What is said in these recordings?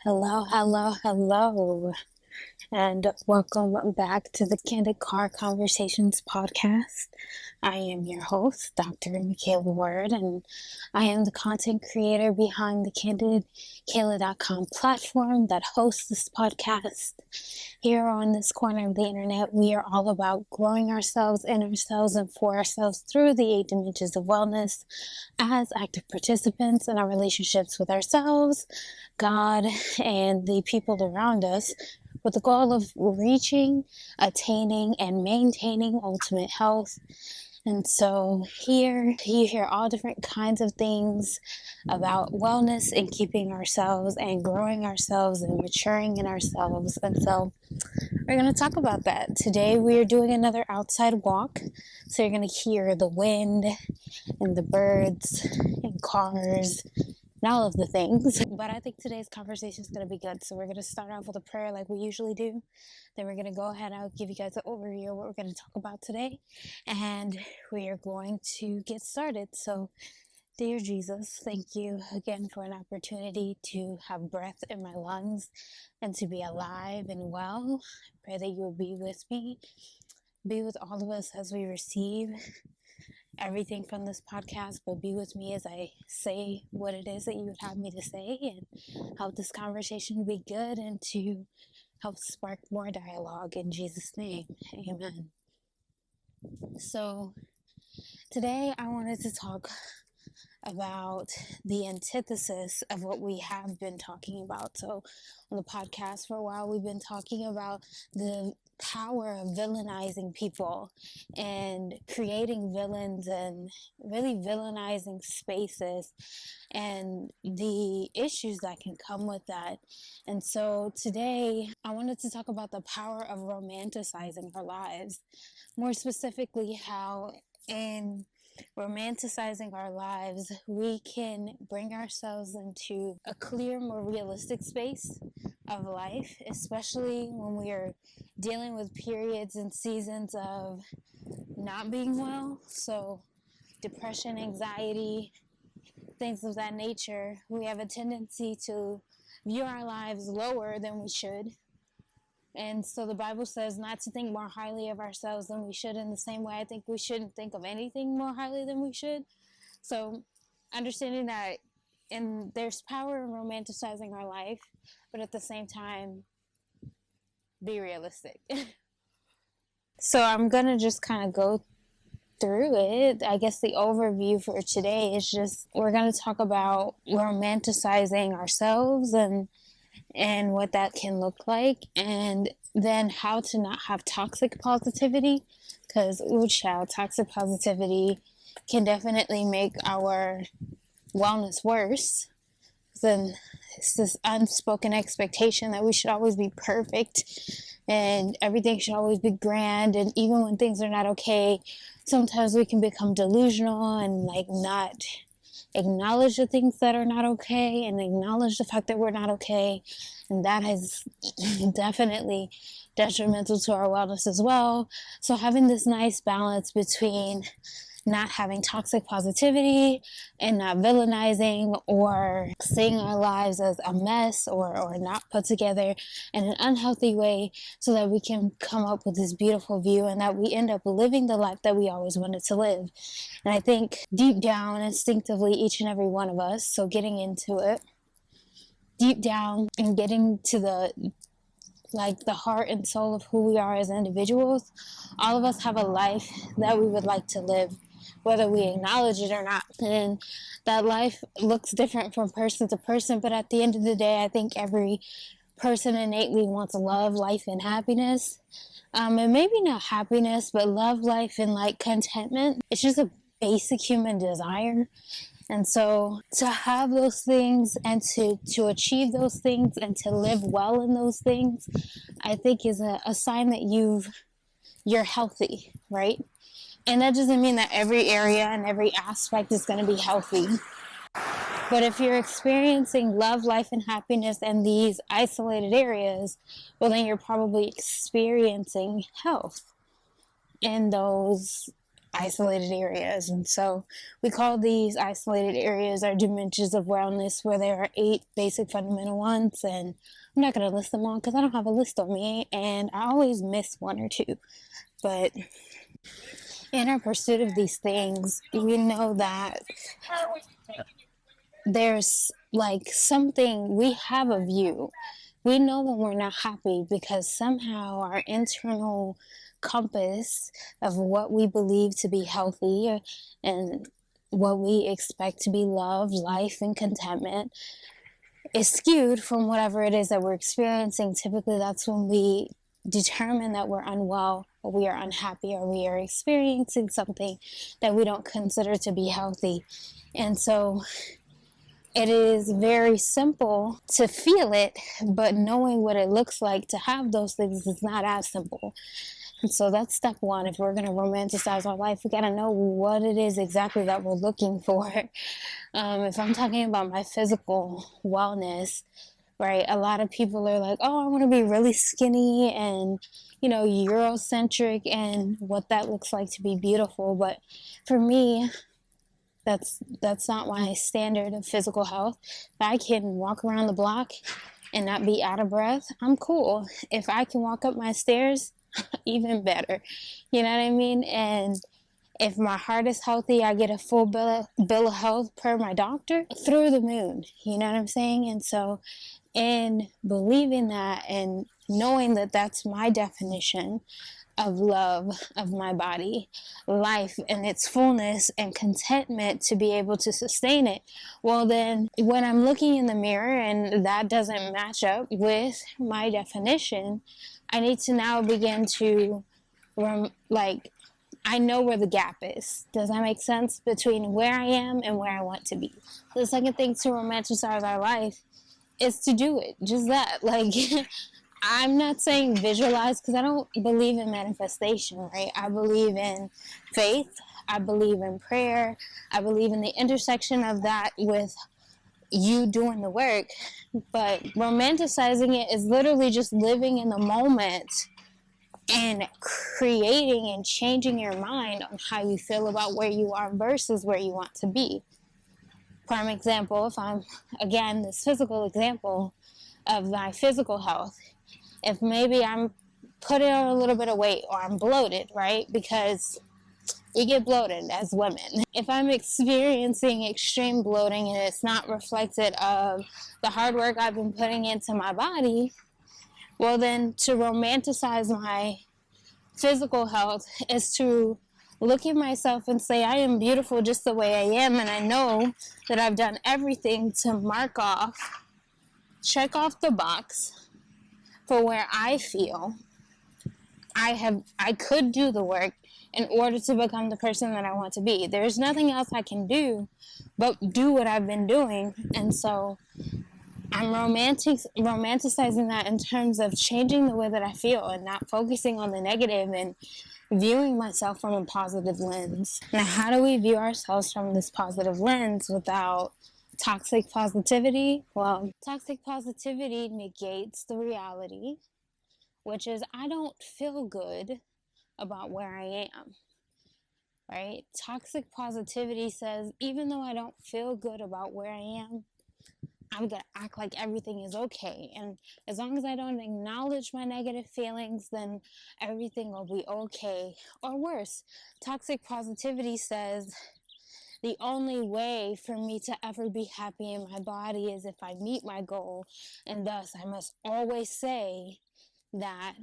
Hello, hello, hello, and welcome back to the Candid Conversations podcast. I am your host, Dr. Kayla Word, and I am the content creator behind the KandidKayla.com platform that hosts this podcast. Here on this corner of the internet, we are all about growing ourselves, in ourselves, and for ourselves through the 8 dimensions of wellness as active participants in our relationships with ourselves, God, and the people around us, with the goal of reaching, attaining, and maintaining ultimate health. And so here you hear all different kinds of things about wellness and keeping ourselves and growing ourselves and maturing in ourselves. And so we're going to talk about that. Today we are doing another outside walk. So you're going to hear the wind and the birds and cars and all of the things. But I think today's conversation is going to be good. So we're going to start off with a prayer like we usually do. Then we're going to go ahead and I'll give you guys an overview of what we're going to talk about today. And we are going to get started. So, dear Jesus, thank you again for an opportunity to have breath in my lungs and to be alive and well. I pray that you will be with me, be with all of us as we receive everything from this podcast, but be with me as I say what it is that you would have me to say and help this conversation be good and to help spark more dialogue in Jesus' name. Amen. So today I wanted to talk about the antithesis of what we have been talking about. So on the podcast for a while, we've been talking about the power of villainizing people and creating villains and really villainizing spaces and the issues that can come with that. And so today I wanted to talk about the power of romanticizing our lives, more specifically how in romanticizing our lives, we can bring ourselves into a clear, more realistic space of life, especially when we are dealing with periods and seasons of not being well. So depression, anxiety, things of that nature. We have a tendency to view our lives lower than we should. And so the Bible says not to think more highly of ourselves than we should. In the same way, I think we shouldn't think of anything more highly than we should. So understanding that, and there's power in romanticizing our life, but at the same time, be realistic. So I'm going to just kind of go through it. I guess the overview for today is just we're going to talk about romanticizing ourselves and what that can look like, and then how to not have toxic positivity, because toxic positivity can definitely make our wellness worse. Then it's this unspoken expectation that we should always be perfect and everything should always be grand, and even when things are not okay, sometimes we can become delusional and not acknowledge the things that are not okay and acknowledge the fact that we're not okay, and that is definitely detrimental to our wellness as well. So having this nice balance between not having toxic positivity and not villainizing or seeing our lives as a mess or not put together in an unhealthy way, so that we can come up with this beautiful view and that we end up living the life that we always wanted to live. And I think deep down, instinctively, each and every one of us, so getting into it, deep down and getting to the heart and soul of who we are as individuals, all of us have a life that we would like to live, whether we acknowledge it or not. And that life looks different from person to person, but at the end of the day, I think every person innately wants love, life, and happiness. And maybe not happiness, but love, life, and contentment. It's just a basic human desire. And so to have those things and to achieve those things and to live well in those things, I think is a sign that you're healthy, right? And that doesn't mean that every area and every aspect is going to be healthy. But if you're experiencing love, life, and happiness in these isolated areas, well, then you're probably experiencing health in those isolated areas. And so we call these isolated areas our dimensions of wellness, where there are 8 basic fundamental ones. And I'm not going to list them all because I don't have a list on me, and I always miss one or two. But in our pursuit of these things, we know that there's like something, we have a view. We know when we're not happy because somehow our internal compass of what we believe to be healthy and what we expect to be love, life, and contentment is skewed from whatever it is that we're experiencing. Typically, that's when we determine that we're unwell, or we are unhappy, or we are experiencing something that we don't consider to be healthy. And so it is very simple to feel it, but knowing what it looks like to have those things is not as simple. And so that's step one. If we're going to romanticize our life, we got to know what it is exactly that we're looking for. If I'm talking about my physical wellness, right, a lot of people are like, oh, I want to be really skinny and, Eurocentric and what that looks like to be beautiful. But for me, that's not my standard of physical health. If I can walk around the block and not be out of breath, I'm cool. If I can walk up my stairs, even better. You know what I mean? And if my heart is healthy, I get a full bill of health per my doctor, through the moon. You know what I'm saying? And so in believing that and knowing that that's my definition of love of my body, life in its fullness, and contentment to be able to sustain it, well then when I'm looking in the mirror and that doesn't match up with my definition, I need to now begin to I know where the gap is. Does that make sense? Between where I am and where I want to be. The second thing to romanticize our life is to do it. Just that. I'm not saying visualize, because I don't believe in manifestation, right? I believe in faith. I believe in prayer. I believe in the intersection of that with you doing the work. But romanticizing it is literally just living in the moment and creating and changing your mind on how you feel about where you are versus where you want to be. Prime example, if I'm, again, this physical example of my physical health, if maybe I'm putting on a little bit of weight or I'm bloated, right? Because we get bloated as women. If I'm experiencing extreme bloating and it's not reflected of the hard work I've been putting into my body, well then to romanticize my physical health is to look at myself and say, I am beautiful just the way I am, and I know that I've done everything to check off the box for where I feel I could do the work in order to become the person that I want to be. There's nothing else I can do but do what I've been doing. And so I'm romanticizing that in terms of changing the way that I feel and not focusing on the negative and viewing myself from a positive lens. Now, how do we view ourselves from this positive lens without toxic positivity? Well, toxic positivity negates the reality, which is I don't feel good about where I am, right? Toxic positivity says, even though I don't feel good about where I am, I'm going to act like everything is okay. And as long as I don't acknowledge my negative feelings, then everything will be okay. Or worse, toxic positivity says, the only way for me to ever be happy in my body is if I meet my goal. And thus, I must always say that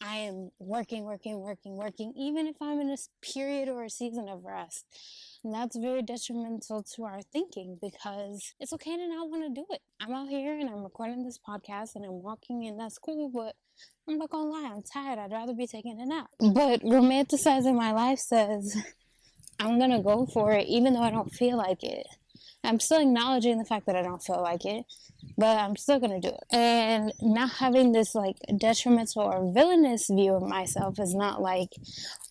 I am working, even if I'm in a period or a season of rest. And that's very detrimental to our thinking, because it's okay to not want to do it. I'm out here and I'm recording this podcast and I'm walking, and that's cool, but I'm not gonna lie, I'm tired. I'd rather be taking a nap. But romanticizing my life says, I'm gonna go for it even though I don't feel like it. I'm still acknowledging the fact that I don't feel like it, but I'm still gonna do it. And not having this detrimental or villainous view of myself is not like,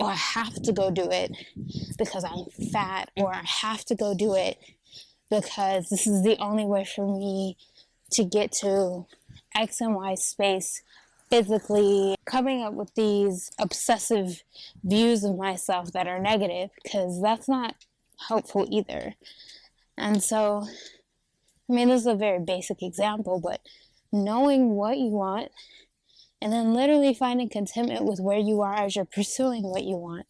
oh, I have to go do it because I'm fat, or I have to go do it because this is the only way for me to get to X and Y space physically coming up with these obsessive views of myself that are negative, because that's not helpful either. And so, I mean, this is a very basic example, but knowing what you want and then literally finding contentment with where you are as you're pursuing what you want.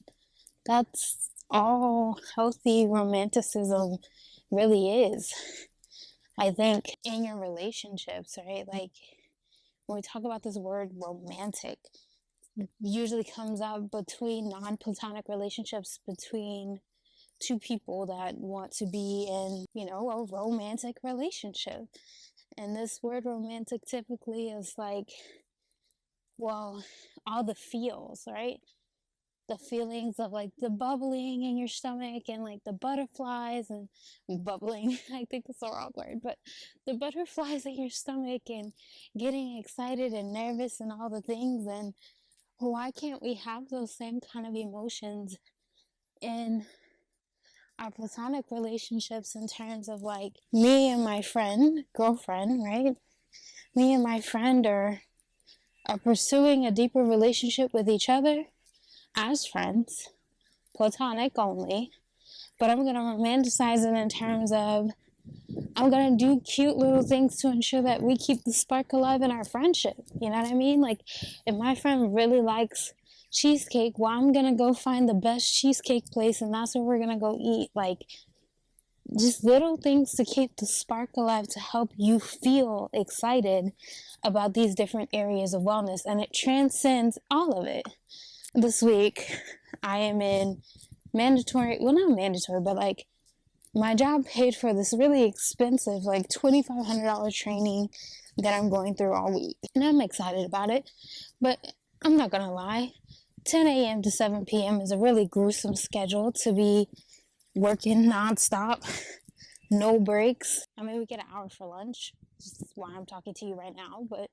That's all healthy romanticism really is. I think in your relationships, right? Like when we talk about this word romantic, it usually comes out between non-platonic relationships between two people that want to be in, a romantic relationship. And this word romantic typically is like, well, all the feels, right? The feelings of like the bubbling in your stomach and like the butterflies and bubbling, I think it's the wrong word, but the butterflies in your stomach and getting excited and nervous and all the things. And why can't we have those same kind of emotions in our platonic relationships, in terms of like me and my girlfriend, right? Me and my friend are pursuing a deeper relationship with each other as friends, platonic only, but I'm going to romanticize it in terms of I'm going to do cute little things to ensure that we keep the spark alive in our friendship. You know what I mean? Like, if my friend really likes cheesecake, well, I'm going to go find the best cheesecake place, and that's where we're going to go eat. Like, just little things to keep the spark alive, to help you feel excited about these different areas of wellness, and it transcends all of it. This week, I am in not mandatory, but like my job paid for this really expensive, like $2,500 training that I'm going through all week. And I'm excited about it, but I'm not gonna lie, 10 a.m. to 7 p.m. is a really gruesome schedule to be working nonstop, no breaks. I mean, we get an hour for lunch, which is why I'm talking to you right now, but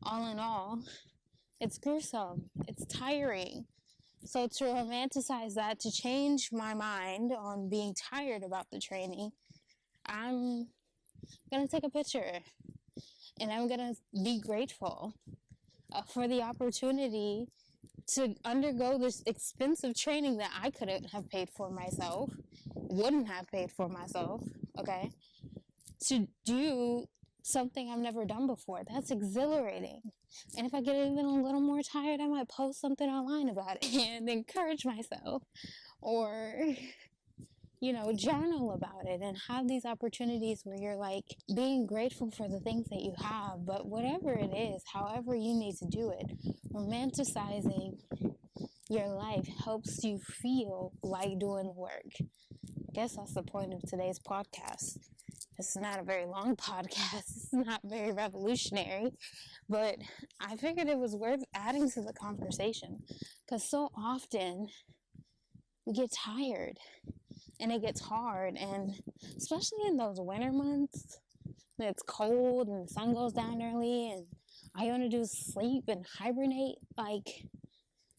all in all, it's gruesome, it's tiring. So to romanticize that, to change my mind on being tired about the training, I'm going to take a picture and I'm going to be grateful for the opportunity to undergo this expensive training that I couldn't have paid for myself, wouldn't have paid for myself, okay? To do something I've never done before. That's exhilarating. And if I get even a little more tired, I might post something online about it and encourage myself, or journal about it, and have these opportunities where you're like being grateful for the things that you have. But whatever it is, however you need to do it, romanticizing your life helps you feel like doing the work. I guess that's the point of today's podcast. It's not a very long podcast. It's not very revolutionary, but I figured it was worth adding to the conversation, because so often we get tired and it gets hard, and especially in those winter months when it's cold and the sun goes down early and all you want to do is sleep and hibernate. Like,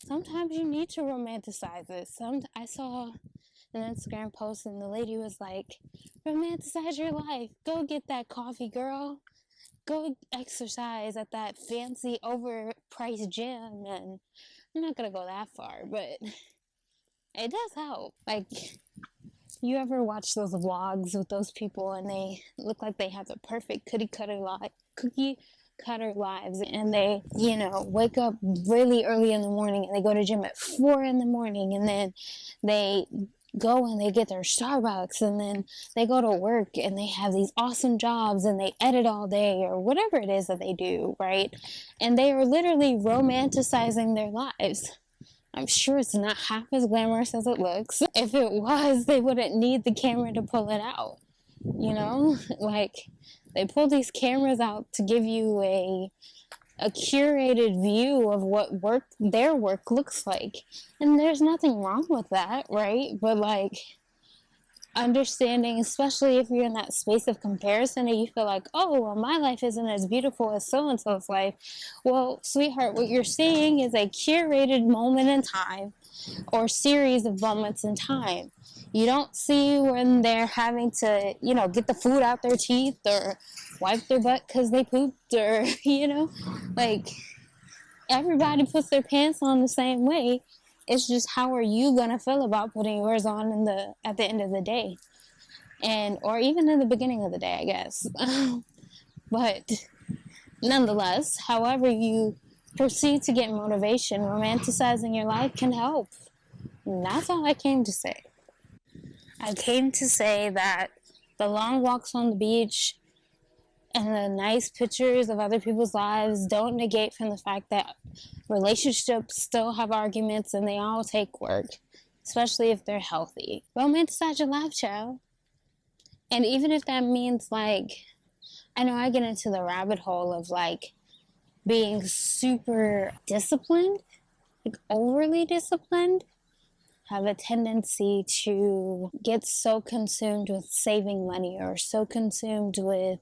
sometimes you need to romanticize it. I saw an Instagram post and the lady was like, romanticize your life. Go get that coffee, girl. Go exercise at that fancy overpriced gym. And I'm not going to go that far, but it does help. Like, you ever watch those vlogs with those people and they look like they have the perfect cookie cutter lives, and they, wake up really early in the morning and they go to gym at 4 in the morning, and then they go and they get their Starbucks, and then they go to work and they have these awesome jobs and they edit all day or whatever it is that they do, right? And they are literally romanticizing their lives. I'm sure it's not half as glamorous as it looks. If it was, they wouldn't need the camera to pull it out. Like, they pull these cameras out to give you a curated view of what their work looks like. And there's nothing wrong with that, right? But like, understanding, especially if you're in that space of comparison and you feel like, oh, well, my life isn't as beautiful as so-and-so's life. Well, sweetheart, what you're seeing is a curated moment in time, or series of moments in time. You don't see when they're having to, get the food out their teeth or wipe their butt because they pooped, or, like, everybody puts their pants on the same way. It's just how are you gonna feel about putting yours on at the end of the day, or even in the beginning of the day, I guess. But nonetheless, however you proceed to get motivation, romanticizing your life can help. And that's all I came to say. I came to say that the long walks on the beach and the nice pictures of other people's lives don't negate from the fact that relationships still have arguments and they all take work, especially if they're healthy. Romanticize your life, child. And even if that means, like, I know I get into the rabbit hole of, like, being super disciplined, like overly disciplined, have a tendency to get so consumed with saving money or so consumed with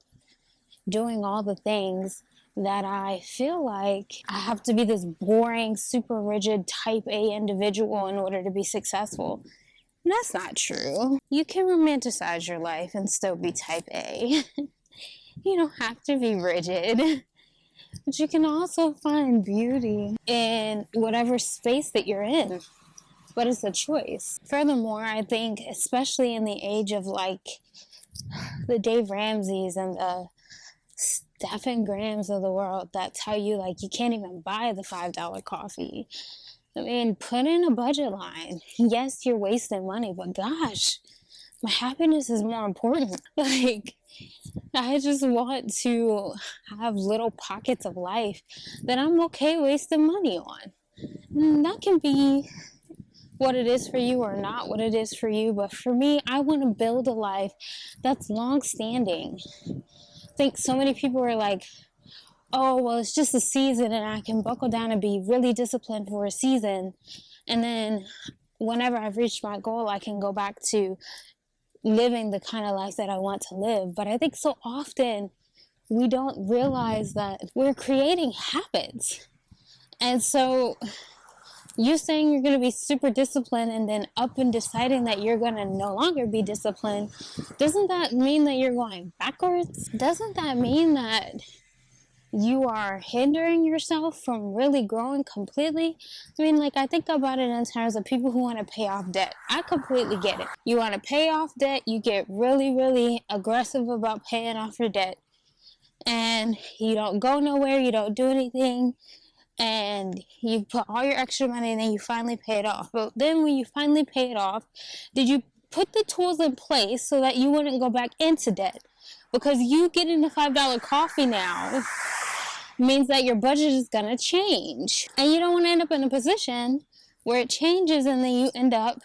doing all the things that I feel like I have to be this boring, super rigid type A individual in order to be successful. And that's not true. You can romanticize your life and still be type A. You don't have to be rigid. But you can also find beauty in whatever space that you're in. But it's a choice. Furthermore, I think, especially in the age of, like, the Dave Ramseys and the Stephen Grahams of the world that tell you, like, you can't even buy the $5 coffee. I mean, put in a budget line. Yes, you're wasting money, but gosh, my happiness is more important. Like, I just want to have little pockets of life that I'm okay wasting money on. And that can be what it is for you or not what it is for you, but for me, I want to build a life that's long-standing. I think so many people are like, oh, well, it's just a season and I can buckle down and be really disciplined for a season, and then whenever I've reached my goal, I can go back to living the kind of life that I want to live. But I think so often we don't realize that we're creating habits. And so you saying you're going to be super disciplined and then up and deciding that you're going to no longer be disciplined, doesn't that mean that you're going backwards? Doesn't that mean that you are hindering yourself from really growing completely? I mean, like, I think about it in terms of people who want to pay off debt. I completely get it. You want to pay off debt, you get really, really aggressive about paying off your debt, and you don't go nowhere, you don't do anything, and you put all your extra money and then you finally pay it off. But then when you finally pay it off, did you put the tools in place so that you wouldn't go back into debt? Because you getting the $5 coffee now means that your budget is going to change. And you don't want to end up in a position where it changes and then you end up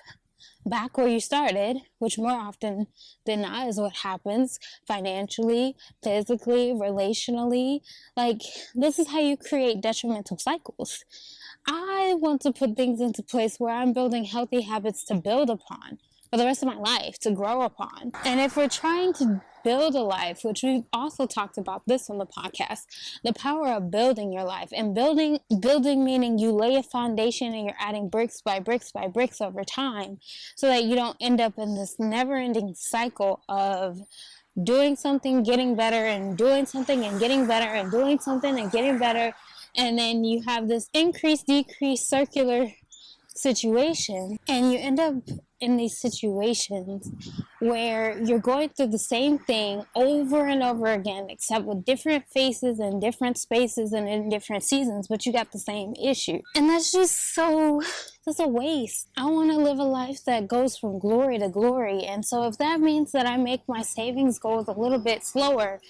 back where you started, which more often than not is what happens financially, physically, relationally. Like, this is how you create detrimental cycles. I want to put things into place where I'm building healthy habits to build upon for the rest of my life, to grow upon. And if we're trying to build a life, which we've also talked about this on the podcast, the power of building your life. And building meaning you lay a foundation and you're adding bricks by bricks by bricks over time, so that you don't end up in this never-ending cycle of doing something, getting better, and doing something and getting better, and doing something and getting better. And then you have this increase, decrease, circular situation, and you end up in these situations where you're going through the same thing over and over again, except with different faces and different spaces and in different seasons, but you got the same issue. And that's a waste. I want to live a life that goes from glory to glory. And so if that means that I make my savings goals a little bit slower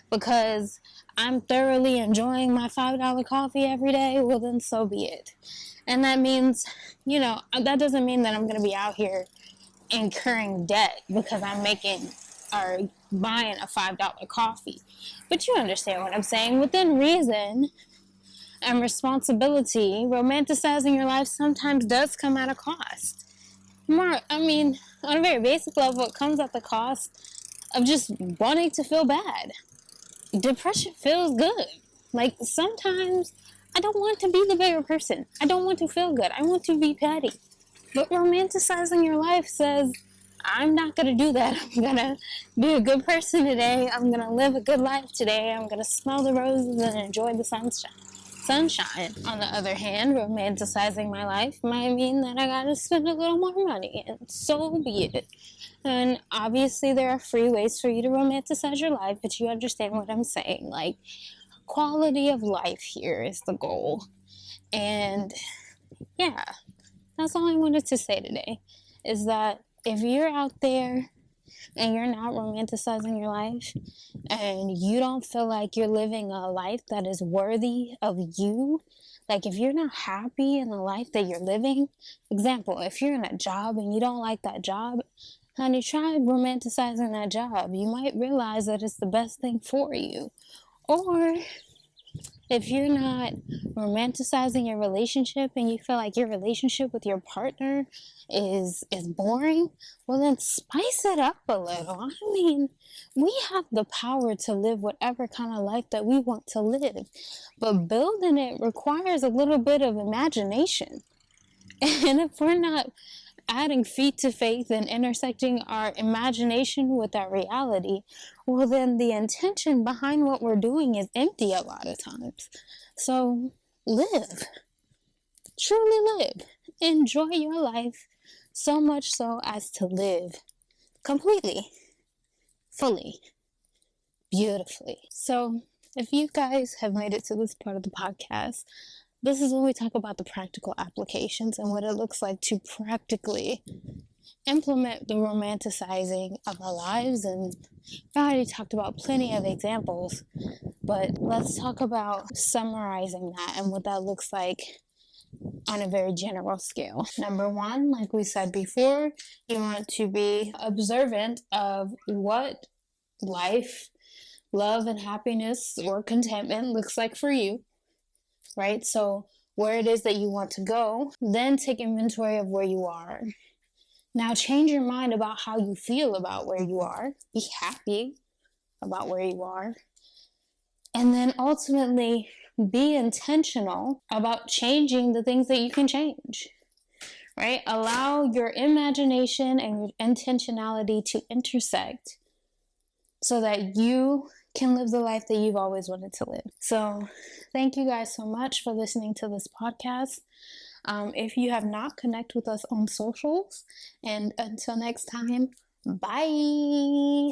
because I'm thoroughly enjoying my $5 coffee every day, well, then so be it. And that means, that doesn't mean that I'm going to be out here incurring debt because I'm making or buying a $5 coffee. But you understand what I'm saying. Within reason and responsibility, romanticizing your life sometimes does come at a cost. On a very basic level, it comes at the cost of just wanting to feel bad. Depression feels good. Like, sometimes I don't want to be the bigger person. I don't want to feel good. I want to be petty. But romanticizing your life says, I'm not going to do that. I'm going to be a good person today. I'm going to live a good life today. I'm going to smell the roses and enjoy the sunshine. Sunshine, on the other hand, romanticizing my life might mean that I gotta spend a little more money, and so be it. And obviously, there are free ways for you to romanticize your life, but you understand what I'm saying. Like, quality of life here is the goal. And yeah, that's all I wanted to say today is that if you're out there and you're not romanticizing your life and you don't feel like you're living a life that is worthy of you, like if you're not happy in the life that you're living, example, if you're in a job and you don't like that job, honey, try romanticizing that job. You might realize that it's the best thing for you. Or if you're not romanticizing your relationship and you feel like your relationship with your partner is boring, well then spice it up a little. I mean, we have the power to live whatever kind of life that we want to live, but building it requires a little bit of imagination. And if we're not adding feet to faith and intersecting our imagination with our reality, well, then the intention behind what we're doing is empty a lot of times. So live, truly live, enjoy your life so much so as to live completely, fully, beautifully. So if you guys have made it to this part of the podcast, this is when we talk about the practical applications and what it looks like to practically implement the romanticizing of our lives. And I already talked about plenty of examples, but let's talk about summarizing that and what that looks like on a very general scale. Number one, like we said before, you want to be observant of what life, love, and happiness or contentment looks like for you, right? So where it is that you want to go, then take inventory of where you are. Now change your mind about how you feel about where you are. Be happy about where you are. And then ultimately be intentional about changing the things that you can change, right? Allow your imagination and your intentionality to intersect so that you can live the life that you've always wanted to live. So thank you guys so much for listening to this podcast. If you have not, connect with us on socials. And until next time, bye.